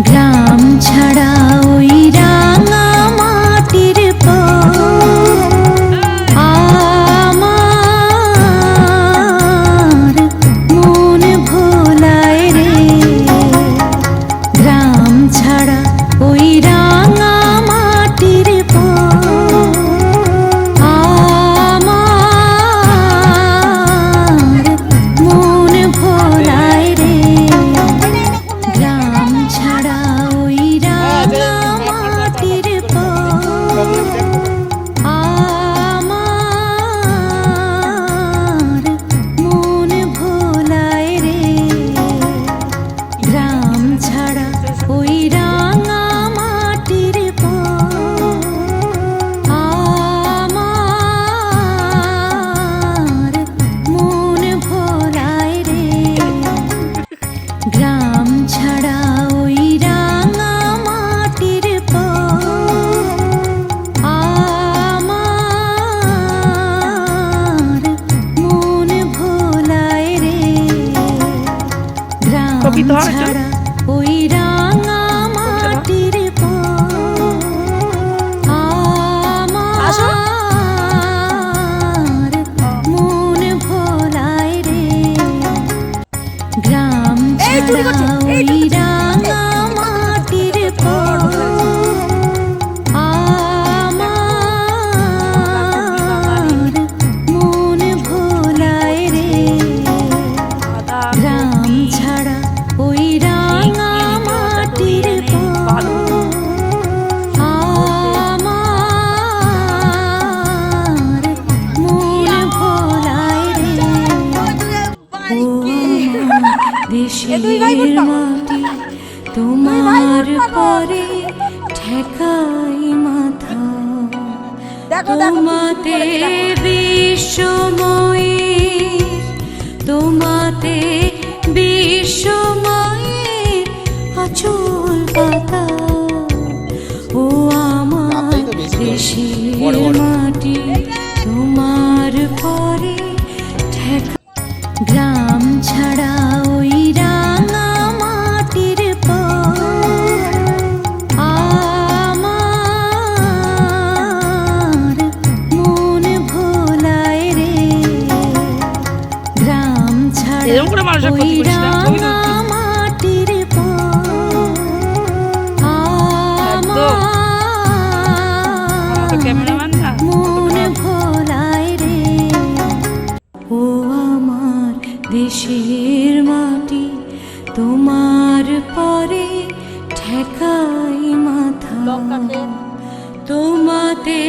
গ্রাম ছাড়া ওই রাঙা মাটির আমার মন ভোলায় রে। গ্রাম ছাড়া ওই রাঙা মাটির আমার মন ভোলায় রে। গ্রাম ছাড়া ওই রাঙা মাটির আমার মন ভোলায় রে। গ্রাম ছাড়া ওই রাঙা মাটির আমার মন ভোলায় রে। গ্রাম ছাড়া ওই রাঙা মাটির আমার মন ভোলায় রে। গ্রাম ছাড়া ওই রাঙা মাটির আমার মন ভোলায় রে। গ্রাম ছাড়া ওই রাঙা মাটির আমার মন ভোলায় রে। গ্রাম ছাড়া ওই রাঙা মাটির আমার মন ভোলায় রে। ও দেশের মাটি তোমার পরে ঠেকাই মাথা। তোমাতে বিশ্বময়ের তোমাতে বিশ্বময়ের আঁচল পাতা। ও আমার দেশের মাটি তোমার পরে ঠেকা। গ্রাম ছাড়া ওই রাঙা মাটির আমার মন ভোলায় রে। গ্রাম ছাড়া ওই রাঙা মাটির আমার মন ভোলায় রে। ও আমার দেশের মাটি তোমার পরে ঠেকাই মাথা। তোমাতে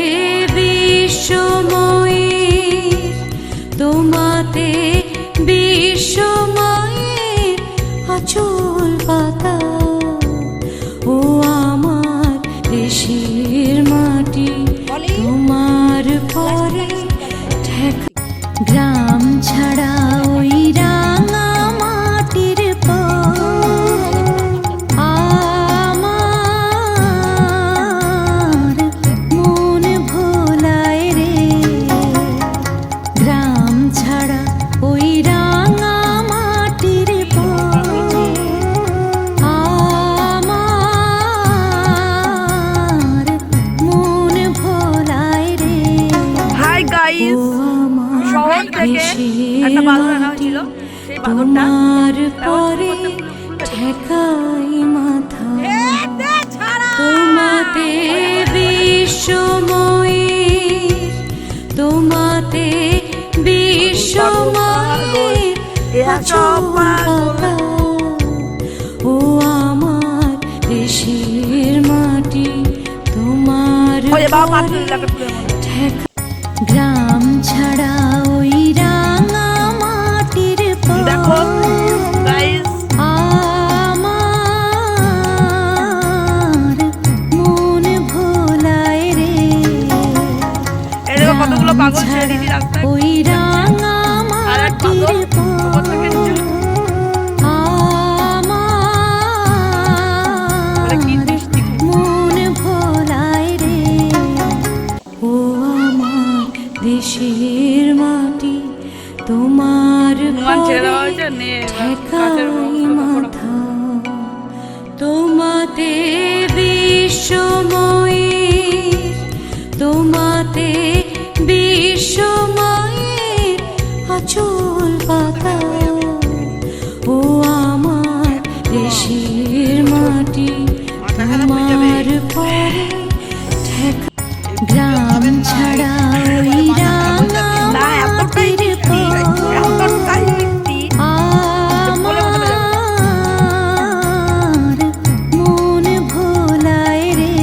বিশ্বময়ের তোমাতে বিশ্বময়ের আঁচল পাতা। ও আমার দেশের মাটি তোমার পরে ঠেকা। গ্রাম ছাড়া ওই রাঙা মাটির আমার মন ভোলায় রে। গ্রাম ছাড়া ওই রাঙা মাটির আমার মন ভোলায় রে। হাই গাইস, শহর থেকে একটা বাদর আনা হয়েছিল। সেই বাদরটা তোমার পরে ঠেকাই মাথা। তোমাতে বিশ্বময়ের তোমাতে বিশ্বময়ের আঁচল পাতা। ও আমার দেশের মাটি তোমার ঠেকা। গ্রাম ছাড়া ওই রাঙা মাটির দেখো গাইস, আমার মন ভোলায় রে। এরকম কতগুলো পাগল ছেড়ে দিদি রাস্তায়। ওই রাঙা মাটির আমার মন ভোলায় রে। ও আমার দেশের মাটি তোমার পরে ঠেকাই মাথা। তোমাতে দেশের মাটি তোমার পরে ঠেকা গ্রাম ছাড়া ওই রাঙা না এতটাই মাটির মিষ্টি, এতটাই মিষ্টি। আমার মন ভোলায় রে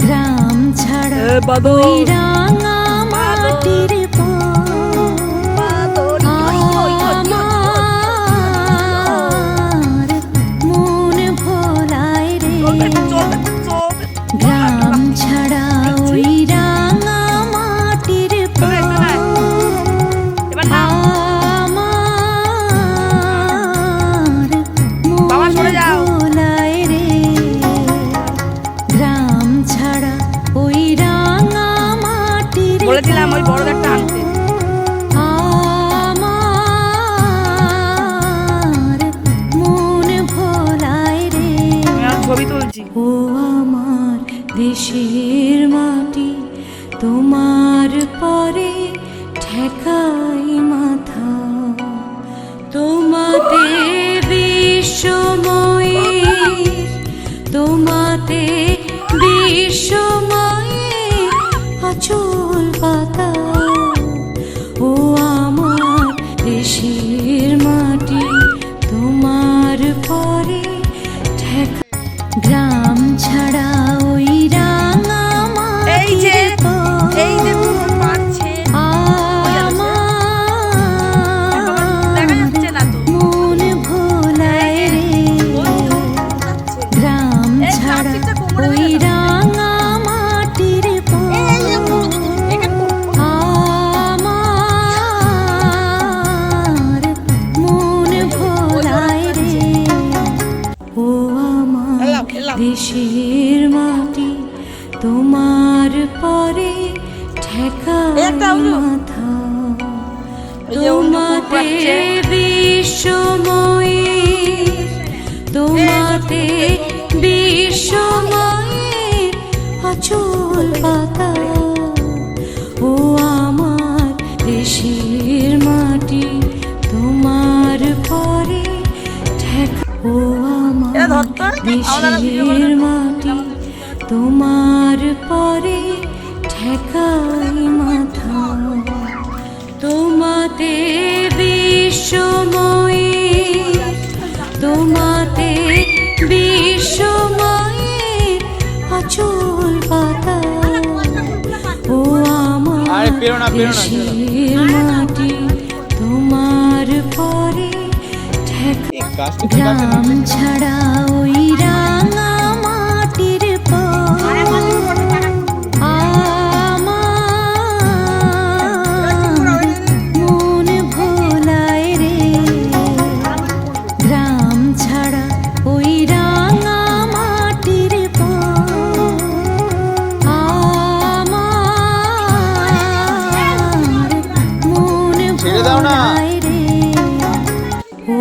গ্রাম ছাড়া বাদল। ওই রাঙা মাটির আমার মন ভোলায় রে গ্রাম ছাড়া ওই রাঙা মাটির এবার না আমার বাবা, মন সরে যাও। ভোলায় রে গ্রাম ছাড়া ওই রাঙা মাটির বলেছিলাম ওই বড় একটা আনতে। আমার মন ভোলায় রে আমি আর ছবি তুলছি। ও আমার দেশের মাটি তোমার পরে ঠেকাই মাথা তোমাতে বিশ্বময়ের তোমাতে বিশ্বময়ের আচল পাতা ও আমার দেশের মাটি তোমার পরে ঠেকা গ্রাম ছাড়া ওই রাঙা এই যে মাটির এই যে পাচ্ছে দেখা যাচ্ছে না তো। মন ভোলায় রে গ্রাম এই ছাড়া প্লাস্টিকটা কোমরে ওই বেঁধে দাও। রাঙা মাটির আমার মন ভোলায় রে ও আমার দেশের মাটি তোমার পরে ঠেকাই একটা উজু। মাথা এই যে উজু তোমাতে কুকুরাচ্ছে। বিশ্বময়ের তোমাতে বিশ্বময়ের আচল পাতা ও আমার দেশের মাটি তোমার পরে ঠেকা ও আমার এরা ধরতো? আমাদের ভিডিও করে দেশের দাও। মাটি তোমার পরে ঠেকাই মাথা তোমাতে বিশ্বময়ের তোমাতে বিশ্বময়ের আচল পাতা ও আমার আরে পেরো না, পেরো না, দেশের মাটি তোমার পরে ঠেকা এই গাছটা ঠিক আছে না? গ্রাম ছাড়া ওই রাঙা মাটির আমার মন ভোলায় রে গ্রাম ছাড়া ওই রাঙা মাটির আমার মন ছেড়ে দাও না। ভোলায় রে ও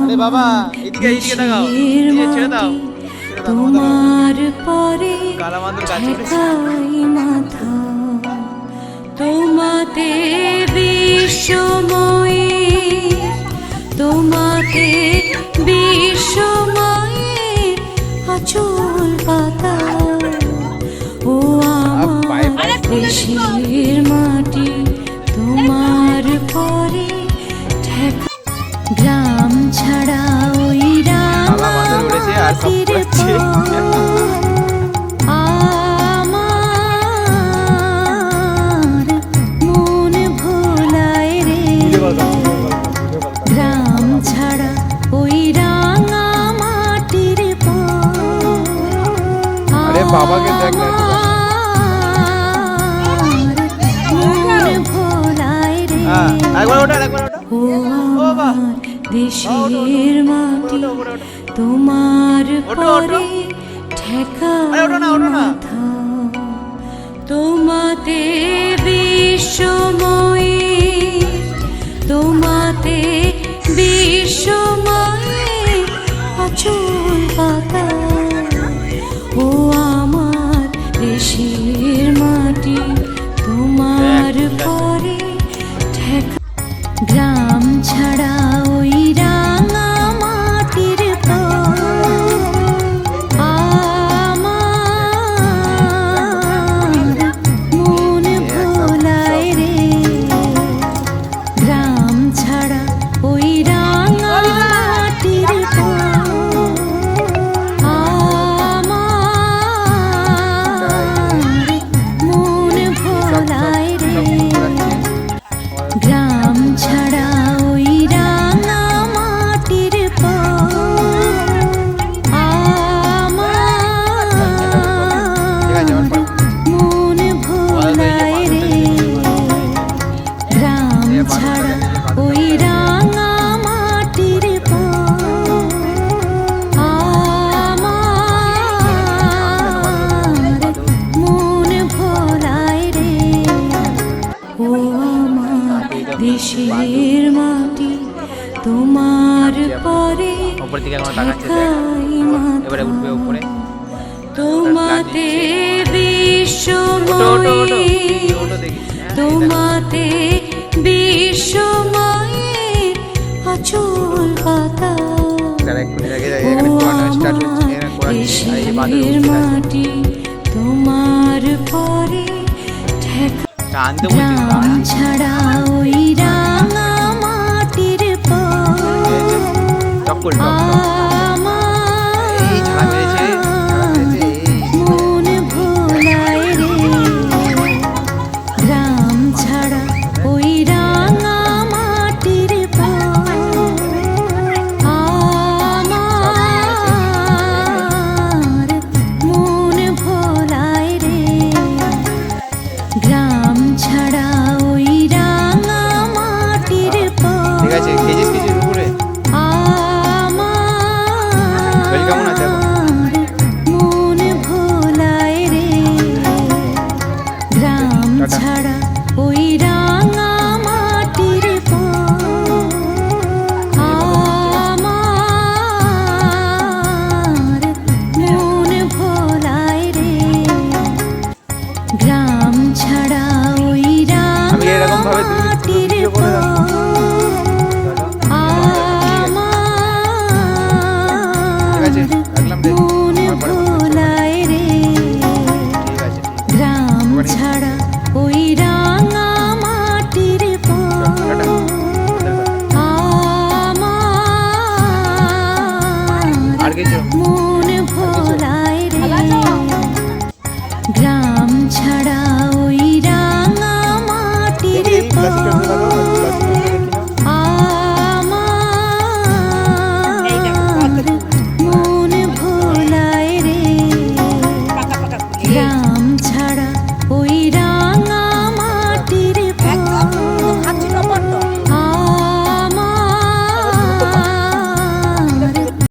আরে বাবা, এদিকে তাকাও, এদিকে ছেড়ে দাও, ছেড়ে দাও, তোমার পরে কালা মাদুর গাছে উঠেছে। ঠেকাই মাথা তোমাতে বিশ্বময়ের তোমাতে বিশ্বময়ের আচল পাতা ও আমার দেশের মাটি তোমার পরে ঠেকা গ্রাম ছাড়া ওই রাঙা মাদুর উড়েছে আর সব মাটির করছে। আমার মন ভোলায় রে গ্রাম ছাড়া ওই রাঙা মাটির আরে বাবাকে দেখ না, একটু মন ভোলায় রে হ্যাঁ, একবার ওটা, একবার ওটা। ও আমার দেশের মাটি তোমার পরে ঠেকাই আরে ওঠো না, ওঠো না। মাথা তোমাতে বিশ্বময়ের তোমাতে বিশ্বময়ের আচল পাতা ও আমার দেশের মাটি তোমার পরে ঠেকা গ্রাম ছাড়া ওই রাঙা মাটির এখনো তাকাচ্ছে দেখ। এবারে উঠবে উপরে। তোমাতে ওটো ওটো ওটো বিশ্বময় ওটো দেখি। তোমাতে বিশ্বময়ের আচল পাতা তারা এক্ষুনি দেখে যায় এখানে কোরআন স্টার্ট হচ্ছে এখানে কোরআন আর এই বাদল দেশের মাটি তোমার পরে ঠেকা টানতে বলছি গ্রাম ছাড়া ওই রাঙা মাটির পর টক্কর এই ঝাড়া মেরেছে এই। মন ভোলায় রে গ্রাম ছাড়া ওই রাঙা মাটির পর আমার মন ভোলায় রে গ্রাম ছাড়া ওই রাঙা মাটির পর ঠিক আছে খেয়েছিস কিছু উপরে শরীর কেমন আছে এখন? মন ভোলায় রে গ্রাম টাটা। ছাড়া ওই রাঙা মাটির পর আমার মন ভোলায় রে গ্রাম ছাড়া ওই আমি রাঙা এরকম ভাবে দুই মাটির ভিডিও করে রাখবো। পর ঠিক আছে রাখলাম রে মন আমার পরে বলবো। ভোলায় রে ঠিক আছে ঠিক আছে। গ্রাম ছাড়া ওই রাঙা মাটির পর টাটা। আমার আর কিছু মন ভোলায়